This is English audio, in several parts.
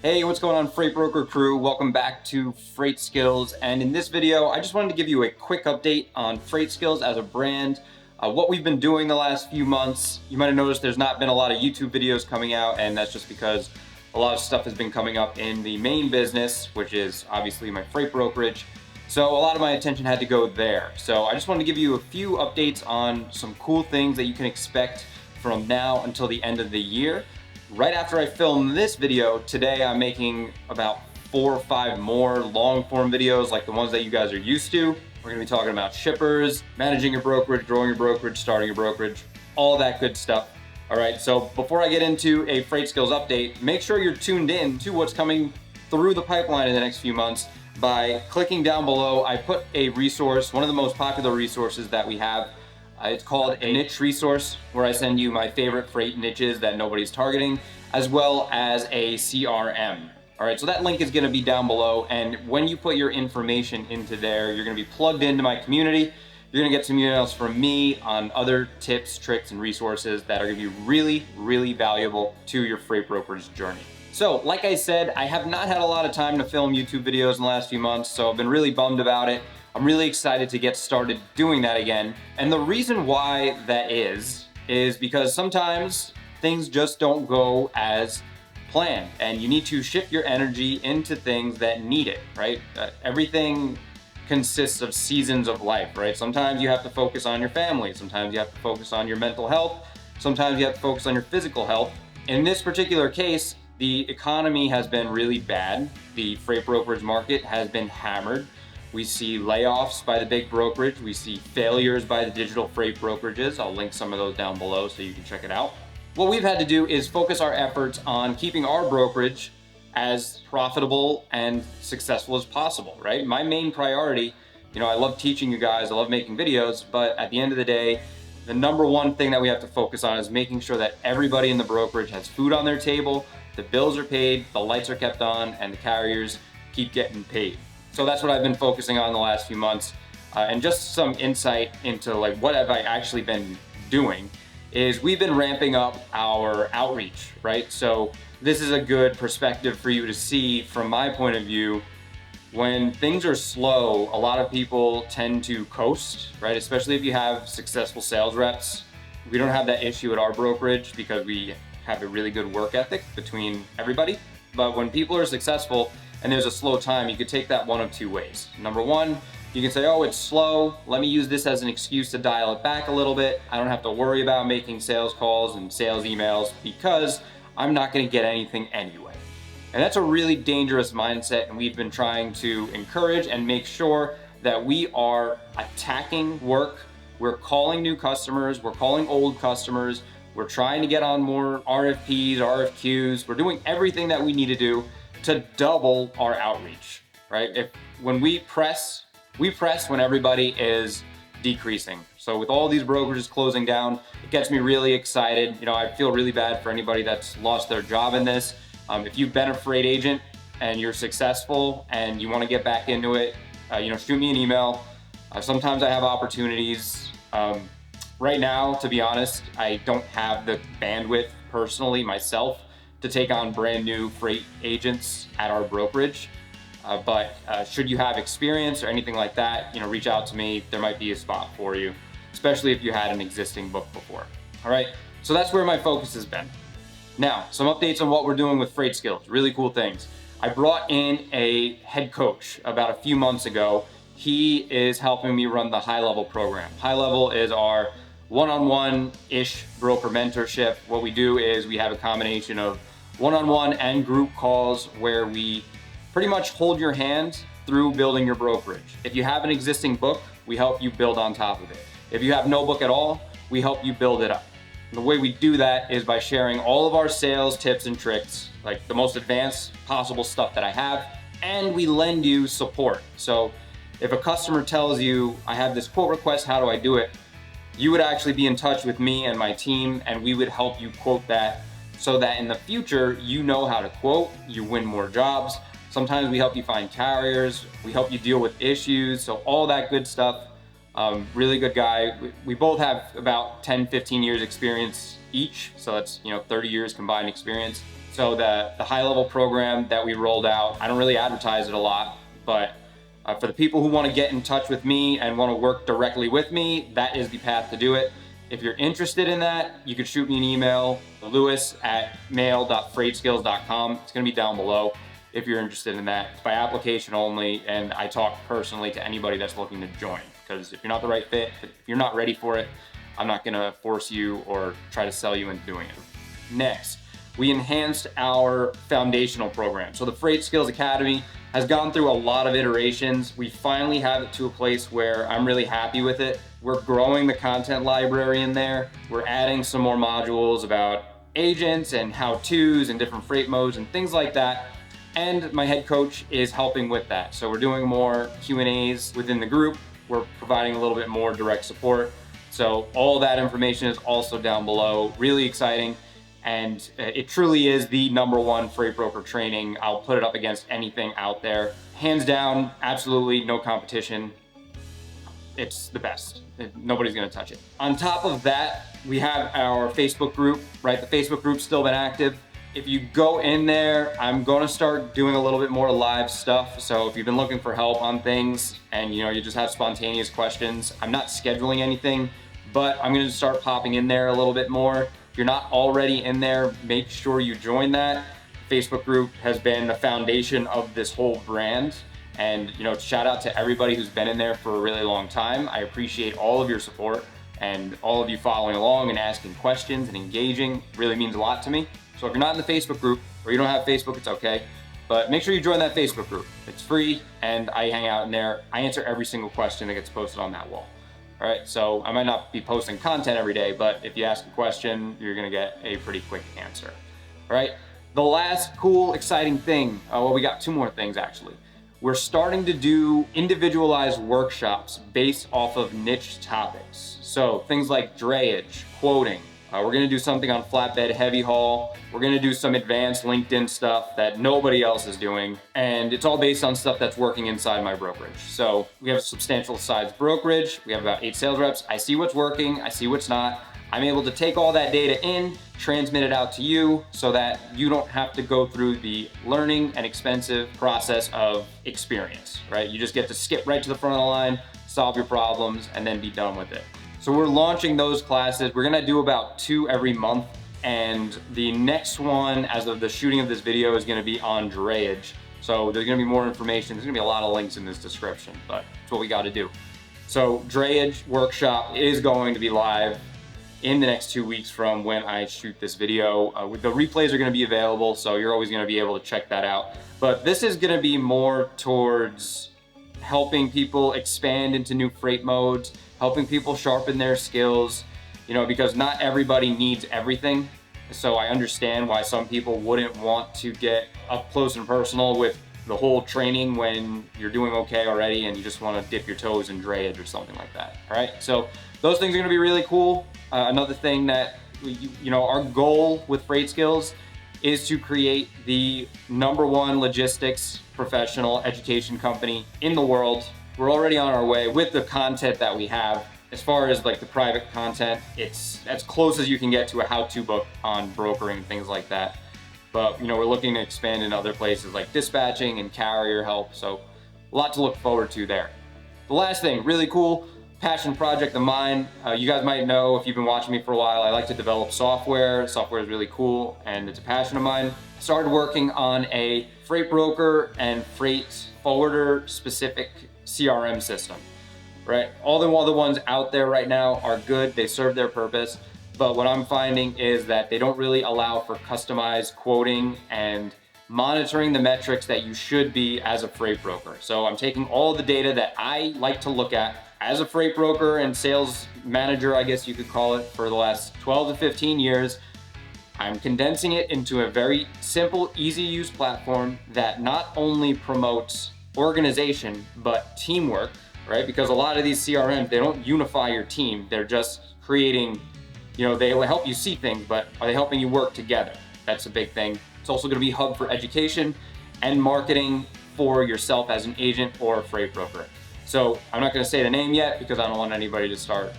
Hey, what's going on, Freight Broker crew? Welcome back to Freightskills. And in this video, I just wanted to give you a quick update on Freightskills as a brand, what we've been doing the last few months. You might have noticed there's not been a lot of YouTube videos coming out, and that's just because a lot of stuff has been coming up in the main business, which is obviously my freight brokerage. So a lot of my attention had to go there. So I just wanted to give you a few updates on some cool things that you can expect from now until the end of the year. Right after I film this video, today I'm making about 4 or 5 more long form videos like the ones that you guys are used to. We're gonna be talking about shippers, managing your brokerage, growing your brokerage, starting your brokerage, all that good stuff. All right, so before I get into a Freightskills update, make sure you're tuned in to what's coming through the pipeline in the next few months by clicking down below. I put a resource, one of the most popular resources that we have. It's called a niche resource, where I send you my favorite freight niches that nobody's targeting, as well as a CRM. All right, so that link is gonna be down below, and when you put your information into there, you're gonna be plugged into my community. You're gonna get some emails from me on other tips, tricks, and resources that are gonna be really, really valuable to your freight brokerage journey. So, like I said, I have not had a lot of time to film YouTube videos in the last few months, so I've been really bummed about it. I'm really excited to get started doing that again. And the reason why that is because sometimes things just don't go as planned, and you need to shift your energy into things that need it, right? Everything consists of seasons of life, right? Sometimes you have to focus on your family. Sometimes you have to focus on your mental health. Sometimes you have to focus on your physical health. In this particular case, the economy has been really bad. The freight brokerage market has been hammered. We see layoffs by the big brokerage. We see failures by the digital freight brokerages. I'll link some of those down below so you can check it out. What we've had to do is focus our efforts on keeping our brokerage as profitable and successful as possible, right? My main priority, I love teaching you guys, I love making videos, but at the end of the day, the number one thing that we have to focus on is making sure that everybody in the brokerage has food on their table, the bills are paid, the lights are kept on, and the carriers keep getting paid. So that's what I've been focusing on the last few months. And just some insight into what have I actually been doing is we've been ramping up our outreach, right? So this is a good perspective for you to see from my point of view. When things are slow, a lot of people tend to coast, right? Especially if you have successful sales reps. We don't have that issue at our brokerage because we have a really good work ethic between everybody. But when people are successful and there's a slow time, you could take that one of two ways. Number one, you can say, oh, it's slow. Let me use this as an excuse to dial it back a little bit. I don't have to worry about making sales calls and sales emails because I'm not gonna get anything anyway. And that's a really dangerous mindset, and we've been trying to encourage and make sure that we are attacking work. We're calling new customers, we're calling old customers, we're trying to get on more RFPs, RFQs. We're doing everything that we need to do to double our outreach, right? When we press when everybody is decreasing. So with all these brokerages closing down, it gets me really excited. I feel really bad for anybody that's lost their job in this. If you've been a freight agent and you're successful and you want to get back into it, shoot me an email. Sometimes I have opportunities. Right now, to be honest, I don't have the bandwidth personally myself to take on brand new freight agents at our brokerage. But should you have experience or anything like that, reach out to me. There might be a spot for you, especially if you had an existing book before. All right, so that's where my focus has been. Now, some updates on what we're doing with Freightskills, really cool things. I brought in a head coach about a few months ago. He is helping me run the high level program. High level is our one-on-one-ish broker mentorship. What we do is we have a combination of one-on-one and group calls where we pretty much hold your hand through building your brokerage. If you have an existing book, we help you build on top of it. If you have no book at all, we help you build it up. And the way we do that is by sharing all of our sales tips and tricks, like the most advanced possible stuff that I have, and we lend you support. So if a customer tells you, I have this quote request, how do I do it? You would actually be in touch with me and my team, and we would help you quote that so that in the future, you know how to quote, you win more jobs. Sometimes we help you find carriers, we help you deal with issues, so all that good stuff. Really good guy. We both have about 10, 15 years experience each, so that's 30 years combined experience. So the high level program that we rolled out, I don't really advertise it a lot, but for the people who want to get in touch with me and want to work directly with me, that is the path to do it. If you're interested in that, you could shoot me an email, lewis@mail.freightskills.com. It's going to be down below if you're interested in that. It's by application only, and I talk personally to anybody that's looking to join, because if you're not the right fit, if you're not ready for it, I'm not going to force you or try to sell you into doing it. Next, we enhanced our foundational program. So the Freightskills Academy has gone through a lot of iterations. We finally have it to a place where I'm really happy with it. We're growing the content library in there. We're adding some more modules about agents and how-tos and different freight modes and things like that. And my head coach is helping with that. So we're doing more Q&As within the group. We're providing a little bit more direct support. So all that information is also down below. Really exciting. And it truly is the #1 freight broker training. I'll put it up against anything out there. Hands down, absolutely no competition. It's the best. Nobody's gonna touch it. On top of that, we have our Facebook group, right? The Facebook group's still been active. If you go in there, I'm gonna start doing a little bit more live stuff. So if you've been looking for help on things and you just have spontaneous questions, I'm not scheduling anything, but I'm gonna start popping in there a little bit more. If you're not already in there, make sure you join that. The Facebook group has been the foundation of this whole brand. And shout out to everybody who's been in there for a really long time. I appreciate all of your support and all of you following along and asking questions and engaging. It really means a lot to me. So if you're not in the Facebook group or you don't have Facebook, it's okay. But make sure you join that Facebook group. It's free and I hang out in there. I answer every single question that gets posted on that wall. All right, so I might not be posting content every day, but if you ask a question, you're gonna get a pretty quick answer. All right, the last cool, exciting thing, well, we got 2 more things actually. We're starting to do individualized workshops based off of niche topics. So things like drayage, quoting. We're gonna do something on flatbed heavy haul. We're gonna do some advanced LinkedIn stuff that nobody else is doing. And it's all based on stuff that's working inside my brokerage. So we have a substantial size brokerage. We have about 8 sales reps. I see what's working, I see what's not. I'm able to take all that data in, transmit it out to you so that you don't have to go through the learning and expensive process of experience, right? You just get to skip right to the front of the line, solve your problems, and then be done with it. So we're launching those classes. We're gonna do about 2 every month. And the next one, as of the shooting of this video, is gonna be on drayage. So there's gonna be more information. There's gonna be a lot of links in this description, but it's what we gotta do. So drayage workshop is going to be live in the next 2 weeks from when I shoot this video. The replays are gonna be available, so you're always gonna be able to check that out. But this is gonna be more towards helping people expand into new freight modes, helping people sharpen their skills, because not everybody needs everything. So I understand why some people wouldn't want to get up close and personal with the whole training when you're doing okay already and you just want to dip your toes in drayage or something like that. All right, so those things are going to be really cool. Another thing that our goal with Freightskills is to create the #1 logistics professional education company in the world. We're already on our way with the content that we have. As far as like the private content, it's as close as you can get to a how-to book on brokering and things like that. But we're looking to expand in other places like dispatching and carrier help. So a lot to look forward to there. The last thing, really cool, passion project of mine. You guys might know if you've been watching me for a while, I like to develop software. Software is really cool and it's a passion of mine. I started working on a freight broker and freight forwarder specific CRM system, right? All the ones out there right now are good. They serve their purpose. But what I'm finding is that they don't really allow for customized quoting and monitoring the metrics that you should be as a freight broker. So I'm taking all the data that I like to look at as a freight broker and sales manager, I guess you could call it, for the last 12 to 15 years. I'm condensing it into a very simple, easy to use platform that not only promotes organization, but teamwork, right? Because a lot of these CRMs, they don't unify your team. They're just creating, they will help you see things, but are they helping you work together? That's a big thing. It's also gonna be a hub for education and marketing for yourself as an agent or a freight broker. So I'm not gonna say the name yet because I don't want anybody to start,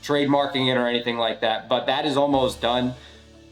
trademarking it or anything like that, but that is almost done.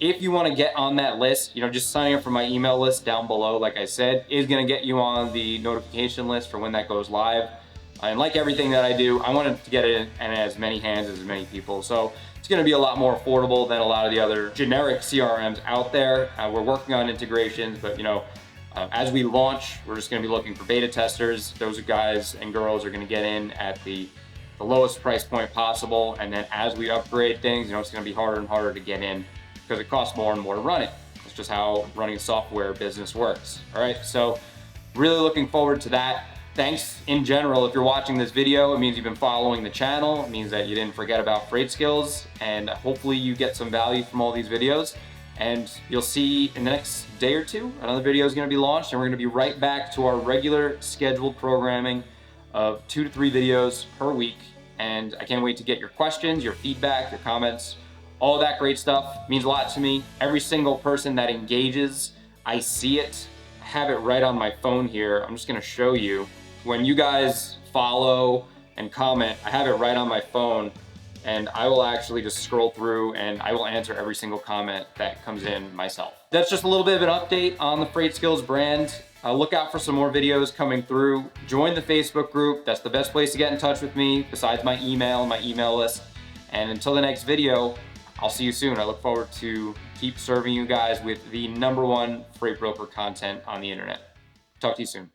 if you want to get on that list, just signing up for my email list down below, like I said, is going to get you on the notification list for when that goes live. And like everything that I do, I wanted to get it in as many hands as many people. So it's going to be a lot more affordable than a lot of the other generic CRMs out there. We're working on integrations, but as we launch, we're just going to be looking for beta testers. Those guys and girls are going to get in at the lowest price point possible. And then as we upgrade things, it's going to be harder and harder to get in because it costs more and more to run it. It's just how running a software business works. All right, so really looking forward to that. Thanks in general. If you're watching this video, it means you've been following the channel. It means that you didn't forget about Freightskills, and hopefully you get some value from all these videos. And you'll see in the next day or two, another video is going to be launched, and we're going to be right back to our regular scheduled programming of 2 to 3 videos per week. And I can't wait to get your questions, your feedback, your comments, all that great stuff. It means a lot to me. Every single person that engages, I see it. I have it right on my phone here. I'm just going to show you. When you guys follow and comment, I have it right on my phone, and I will actually just scroll through and I will answer every single comment that comes in myself. That's just a little bit of an update on the Freightskills brand. Look out for some more videos coming through. Join the Facebook group. That's the best place to get in touch with me besides my email list. And until the next video, I'll see you soon. I look forward to keep serving you guys with the #1 freight broker content on the internet. Talk to you soon.